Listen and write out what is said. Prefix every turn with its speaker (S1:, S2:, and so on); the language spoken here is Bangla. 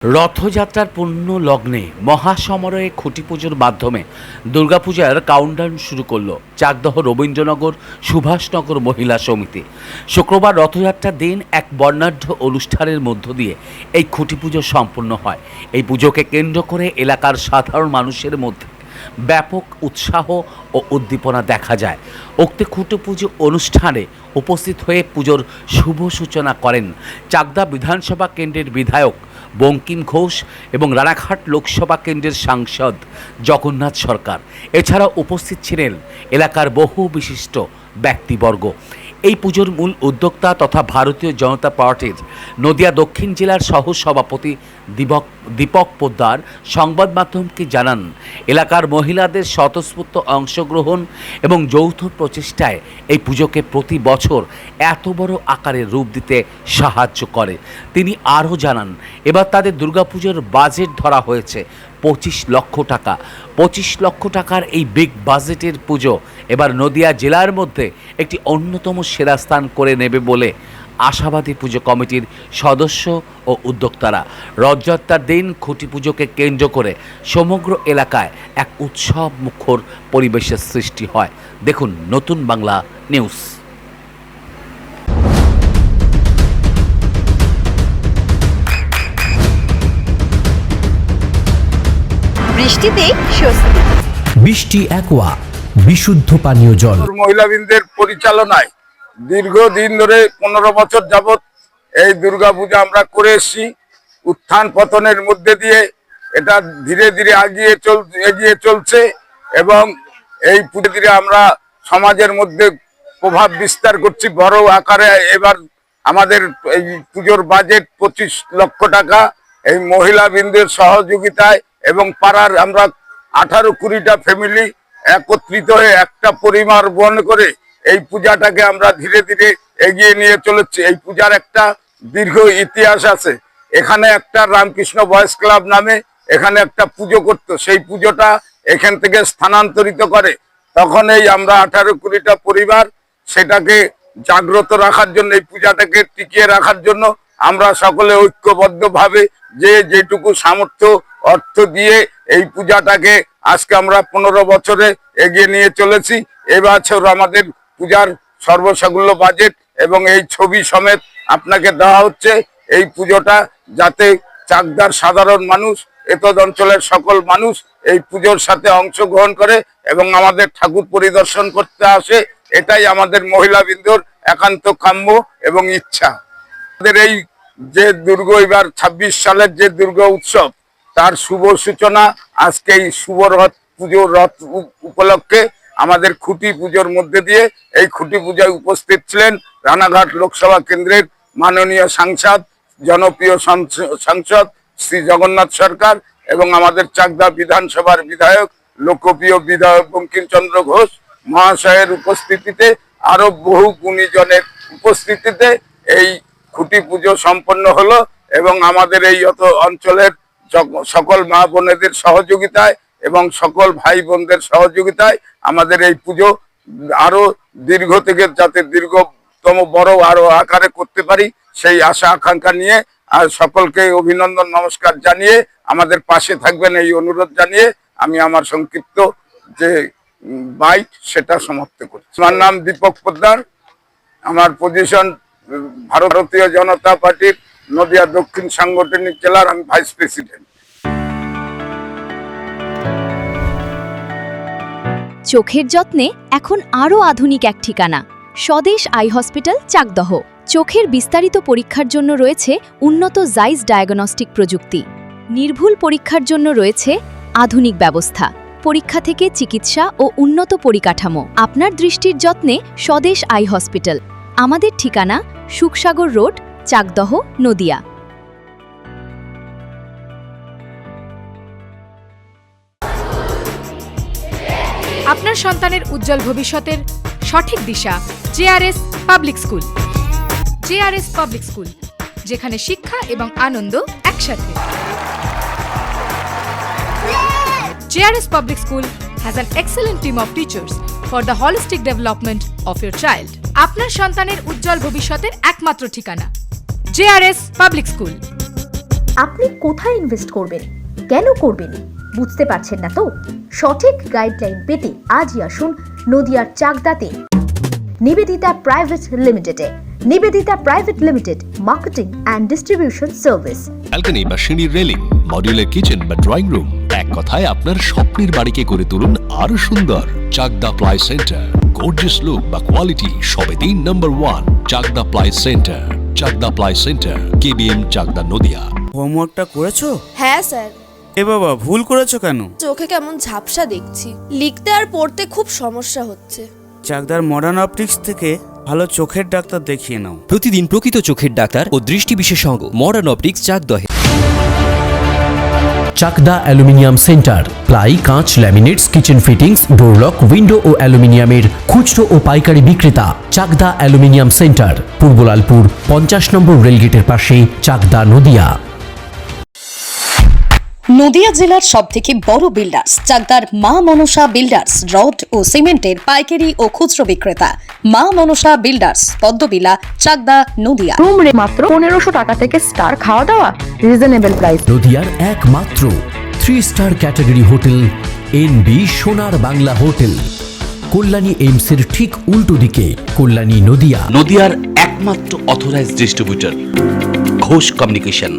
S1: রথযাত্রার পূর্ণ লগ্নে মহাসমারোহে খুঁটি পুজোর মাধ্যমে দুর্গাপূজার কাউন্টডাউন শুরু করল চাকদহ রবীন্দ্রনগর সুভাষনগর মহিলা সমিতি। শুক্রবার রথযাত্রার দিন এক বর্ণাঢ্য অনুষ্ঠানের মধ্য দিয়ে এই খুঁটি পুজো সম্পন্ন হয়। এই পুজোকে কেন্দ্র করে এলাকার সাধারণ মানুষের মধ্যে ব্যাপক উৎসাহ ও উদ্দীপনা দেখা যায়। উক্ত খুঁটি পুজো অনুষ্ঠানে উপস্থিত হয়ে পুজোর শুভ সূচনা করেন চাকদা বিধানসভা কেন্দ্রের বিধায়ক বঙ্কিম ঘোষ এবং রানাঘাট লোকসভা কেন্দ্রের সাংসদ জগন্নাথ সরকার। এছাড়া উপস্থিত ছিলেন এলাকার বহু বিশিষ্ট ব্যক্তিবর্গ। এই পুজোর মূল উদ্যোক্তা তথা ভারতীয় জনতা পার্টির নদিয়া দক্ষিণ জেলার সহ সভাপতি দীপক পোদ্দার সংবাদ মাধ্যমকে জানান, এলাকার মহিলাদের স্বতঃস্ফূর্ত অংশগ্রহণ এবং যৌথ প্রচেষ্টায় এই পুজোকে প্রতি বছর এত বড় আকারে রূপ দিতে সাহায্য করে। তিনি আরও জানান, এবার তাদের দুর্গাপুজোর বাজেট ধরা হয়েছে 25 লক্ষ টাকা। 25 লক্ষ টাকার এই বিগ বাজেটের পুজো এবার নদিয়া জেলার মধ্যে একটি অন্যতম সেরা স্থান করে নেবে বলে আশাবাদী পুজো কমিটির সদস্য ও উদ্যোক্তারা। রথযাত্রার দিন খুঁটি পুজোকে কেন্দ্র করে সমগ্র এলাকায় এক উৎসব মুখর পরিবেশের সৃষ্টি হয়। দেখুন নতুন বাংলা নিউজ।
S2: বৃষ্টিতে স্বস্তি।
S3: বৃষ্টি অ্যাকোয়া বিশুদ্ধ পানীয় জল।
S4: মহিলাবৃন্দের পরিচালনায় দীর্ঘদিন ধরে 15 বছর যাবত এই দুর্গাপূজা আমরা করে এসেছি। উত্থান পতনের মধ্যে দিয়ে এটা ধীরে ধীরে এগিয়ে চলছে এবং এই পুজো ধীরে আমরা সমাজের মধ্যে প্রভাব বিস্তার করছি বড় আকারে। এবার আমাদের এই পুজোর বাজেট 25 লক্ষ টাকা। এই মহিলাবৃন্দের সহযোগিতায় এবং পাড়ার আমরা 18-20টা ফ্যামিলি একত্রিত হয়ে একটা পরিবার বহন করে এই পূজাটাকে আমরা ধীরে ধীরে এগিয়ে নিয়ে চলেছি। এই পূজার একটা দীর্ঘ ইতিহাস আছে। এখানে একটা রামকৃষ্ণ বয়েজ ক্লাব নামে এখানে একটা পুজো করতো, সেই পুজোটা এখান থেকে স্থানান্তরিত করে। তখন এই আমরা 18-20টা পরিবার সেটাকে জাগ্রত রাখার জন্য, এই পূজাটাকে টিকিয়ে রাখার জন্য আমরা সকলে ঐক্যবদ্ধভাবে যে যেটুকু সামর্থ্য অর্থ দিয়ে এই পূজাটাকে আজকে আমরা 15 বছরে এগিয়ে নিয়ে চলেছি। এবছর আমাদের পূজার সর্বসাকুল্য বাজেট এবং এই ছবি সমেত আপনাকে দেওয়া হচ্ছে। এই পুজোটা যাতে চাকদার সাধারণ মানুষ, এতদ অঞ্চলের সকল মানুষ এই পুজোর সাথে অংশগ্রহণ করে এবং আমাদের ঠাকুর পরিদর্শন করতে আসে, এটাই আমাদের মহিলাবৃন্দর একান্ত কাম্য এবং ইচ্ছা। আমাদের এই যে এবার 26 সালের যে দুর্গা উৎসব, তার শুভ সূচনা আজকে এই শুভ রথ পুজোর রথ উপলক্ষে আমাদের খুঁটি পুজোর মধ্যে দিয়ে। এই খুঁটি পূজায় উপস্থিত ছিলেন রানাঘাট লোকসভা কেন্দ্রের মাননীয় সাংসদ, জনপ্রিয় সাংসদ শ্রী জগন্নাথ সরকার এবং আমাদের চাকদা বিধানসভার বিধায়ক, লোকপ্রিয় বিধায়ক বঙ্কিমচন্দ্র ঘোষ মহাশয়ের উপস্থিতিতে, আরো বহু গুণীজনের উপস্থিতিতে এই খুঁটি পুজো সম্পন্ন হলো এবং আমাদের এই অঞ্চলের সকল মা বোনেদের সহযোগিতায় এবং সকল ভাই বোনদের সহযোগিতায় আমাদের এই পুজো আরো দীর্ঘ থেকে যাতে দীর্ঘতম বড় আরো আকারে করতে পারি সেই আশা আকাঙ্ক্ষা নিয়ে আর সকলকে অভিনন্দন নমস্কার জানিয়ে আমাদের পাশে থাকবেন এই অনুরোধ জানিয়ে আমি আমার সংক্ষিপ্ত যে বাইট সেটা সমাপ্ত করছি। আমার নাম দীপক পোদ্দার, আমার পজিশন ভারতীয় জনতা পার্টির নদিয়া দক্ষিণ সাংগঠনিক জেলার আমি ভাইস প্রেসিডেন্ট।
S2: চোখের যত্নে এখন আরও আধুনিক এক ঠিকানা, স্বদেশ আই হসপিটাল চাকদহ। চোখের বিস্তারিত পরীক্ষার জন্য রয়েছে উন্নত জাইস ডায়াগনস্টিক প্রযুক্তি। নির্ভুল পরীক্ষার জন্য রয়েছে আধুনিক ব্যবস্থা, পরীক্ষা থেকে চিকিৎসা ও উন্নত পরিকাঠামো। আপনার দৃষ্টির যত্নে স্বদেশ আই হসপিটাল। আমাদের ঠিকানা সুখসাগর রোড, চাকদহ, নদিয়া।
S5: আপনার সন্তানের উজ্জ্বল ভবিষ্যতের সঠিক দিশা JRS public school. JRS public school, যেখানে শিক্ষা এবং আনন্দ একসাথে। JRS public school has an excellent team of teachers for the holistic development of your child. আপনার সন্তানের উজ্জ্বল ভবিষ্যতের একমাত্র ঠিকানা জেআরএস পাবলিক স্কুল।
S6: আপনি কোথায় ইনভেস্ট করবেন, কেন করবেন, বুঝতে পারছেন না তো? সঠিক গাইডলাইন পেতে আজই আসুন নদিয়ার চাকদাতে নিবেদিতা প্রাইভেট লিমিটেডে। Nivedita private limited, marketing and distribution service.
S7: Balcony বা সিঁড়ির রেলিং, মডিউলার কিচেন বা ড্রয়িং রুম, এক কথায় আপনার স্বপ্নের বাড়িকে করে তুলুন আরো সুন্দর। Chakdah ply centre, gorgeous look বা কোয়ালিটি সবে দিন number 1 Chakdah ply centre. Chakdah ply centre, KBM, Chakdah, Nadia.
S8: হোমওয়ার্কটা করেছো?
S9: হ্যাঁ স্যার।
S8: এ বাবা, ভুল করেছো কেন?
S9: চোখে কেমন ঝাপসা দেখছি, লিখতে আর পড়তে খুব সমস্যা হচ্ছে।
S8: চাকদার মডার্ন অপটিক্স থেকে ভালো চোখের ডাক্তার দেখিয়ে নাও।
S3: প্রতিদিন প্রকৃত চোখের ডাক্তার ও দৃষ্টি বিশেষজ্ঞ মডার্ন অপটিক্স চাকদহে। চাকদা অ্যালুমিনিয়াম সেন্টার, প্লাই, কাঁচ, laminates, kitchen fittings, door lock, window ও অ্যালুমিনিয়ামের খুচরো ও পাইকারি বিক্রেতা। চাকদা অ্যালুমিনিয়াম সেন্টার, পূর্ব লালপুর 50 নম্বর রেলগেটের পাশে, চাকদা, নদিয়া।
S10: নদিয়া জেলার সবথেকে বড় বিল্ডার্স চাকদার মা মনসা বিল্ডার্স, রড ও সিমেন্টের পাইকারি ও খুচরো বিক্রেতা। মা মনসা বিল্ডার্স, পদ্মবিলা, চাকদা, নদিয়া।
S6: রুম রে মাত্র 1500 টাকা থেকে স্টার, খাওয়া দাওয়া রিজনেবল প্রাইস।
S3: নদিয়ার একমাত্র 3 স্টার ক্যাটাগরি হোটেল এনবি সোনার বাংলা হোটেল, কল্যাণী এইমসের ঠিক উল্টো দিকে, কল্যাণী, নদিয়া।
S1: নদিয়ার একমাত্র অথরাইজড ডিস্ট্রিবিউটর ঘোষ কমিউনিকেশন,